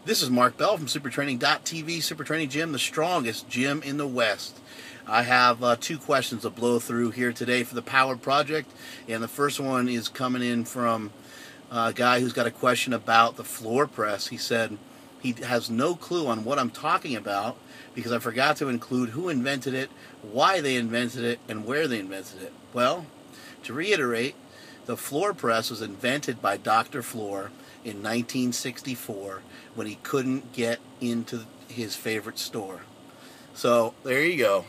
This is Mark Bell from supertraining.tv, Super Training Gym, the strongest gym in the West. I have two questions to blow through here today for the Powered Project, and the first one is coming in from a guy who's got a question about the floor press. He said he has no clue on what I'm talking about because I forgot to include who invented it, why they invented it, and where they invented it. Well, to reiterate, the floor press was invented by Dr. Floor in 1964 when he couldn't get into his favorite store. So there you go.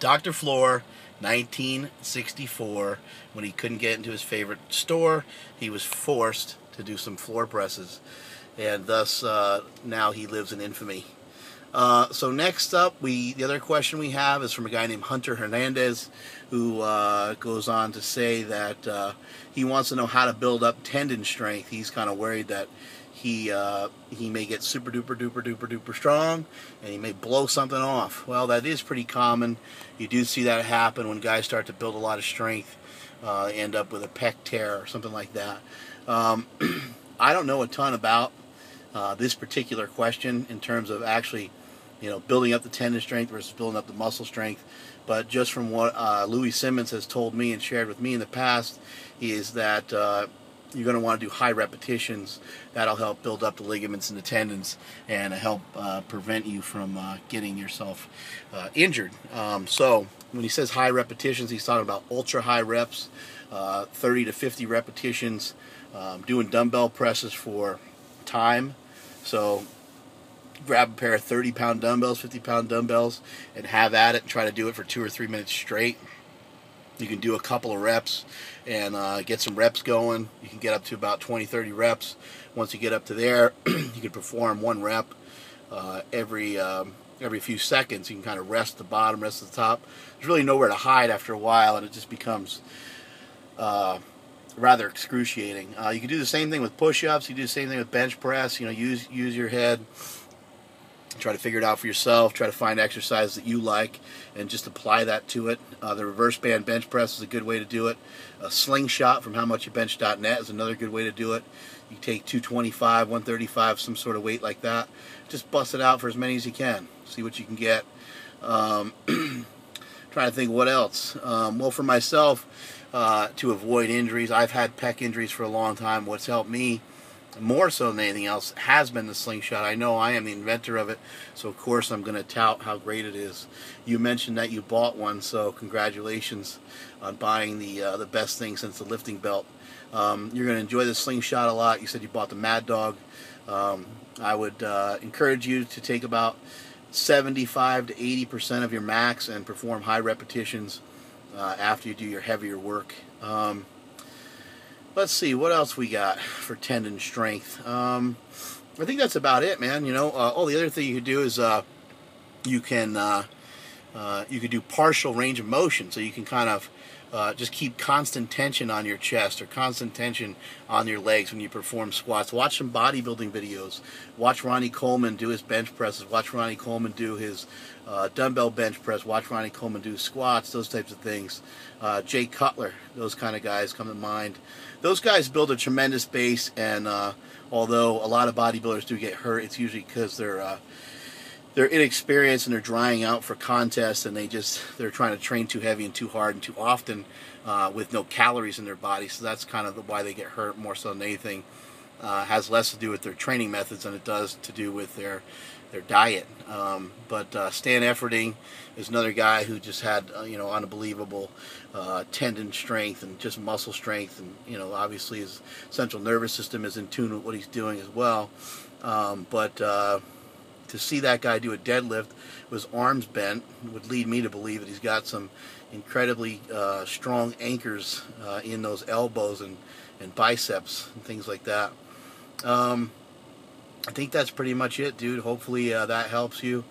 Dr. Floor, 1964, when he couldn't get into his favorite store, he was forced to do some floor presses, and thus now he lives in infamy. So next up, the other question we have is from a guy named Hunter Hernandez, who goes on to say that he wants to know how to build up tendon strength. He's kind of worried that he may get super duper duper duper duper strong and he may blow something off. Well, that is pretty common. You do see that happen when guys start to build a lot of strength, end up with a pec tear or something like that. I don't know a ton about this particular question in terms of actually, building up the tendon strength versus building up the muscle strength. But just from what Louis Simmons has told me and shared with me in the past is that you're going to want to do high repetitions. That'll help build up the ligaments and the tendons and help prevent you from getting yourself injured. So when he says high repetitions, he's talking about ultra high reps, 30 to 50 repetitions, doing dumbbell presses for time. So grab a pair of 30-pound dumbbells, 50-pound dumbbells, and have at it and try to do it for 2 or 3 minutes straight. You can do a couple of reps and get some reps going. You can get up to about 20, 30 reps. Once you get up to there, you can perform one rep every few seconds. You can kind of rest the bottom, rest the top. There's really nowhere to hide after a while, and it just becomes rather excruciating. You can do the same thing with push-ups. You do the same thing with bench press. Use your head. Try to figure it out for yourself. Try to find exercises that you like and just apply that to it. The reverse band bench press is a good way to do it. A slingshot from howmuchyoubench.net is another good way to do it. You take 225, 135, some sort of weight like that. Just bust it out for as many as you can. See what you can get. Trying to think what else. Well, for myself, to avoid injuries, I've had pec injuries for a long time. What's helped me more so than anything else has been the slingshot. I know I am the inventor of it, so of course I'm going to tout how great it is. You mentioned that you bought one, so congratulations on buying the best thing since the lifting belt. You're going to enjoy the slingshot a lot. You said you bought the Mad Dog. I would encourage you to take about 75 to 80% of your max and perform high repetitions after you do your heavier work. Let's see, what else we got for tendon strength? I think that's about it, man. The other thing you could do is you could do partial range of motion, so you can kind of just keep constant tension on your chest or constant tension on your legs when you perform squats. Watch some bodybuilding videos. Watch Ronnie Coleman do his bench presses. Watch Ronnie Coleman do his dumbbell bench press. Watch Ronnie Coleman do squats, those types of things. Jay Cutler, those kind of guys come to mind. Those guys build a tremendous base, and although a lot of bodybuilders do get hurt, it's usually because they're inexperienced and they're drying out for contests, and they're trying to train too heavy and too hard and too often with no calories in their body. So that's kind of why they get hurt more so than anything. Has less to do with their training methods than it does to do with their diet. But Stan Efferding is another guy who just had unbelievable tendon strength and just muscle strength, and obviously his central nervous system is in tune with what he's doing as well. But to see that guy do a deadlift with his arms bent would lead me to believe that he's got some incredibly strong anchors in those elbows and biceps and things like that. I think that's pretty much it, dude. Hopefully that helps you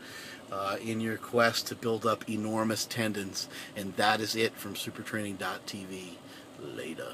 in your quest to build up enormous tendons. And that is it from supertraining.tv. Later.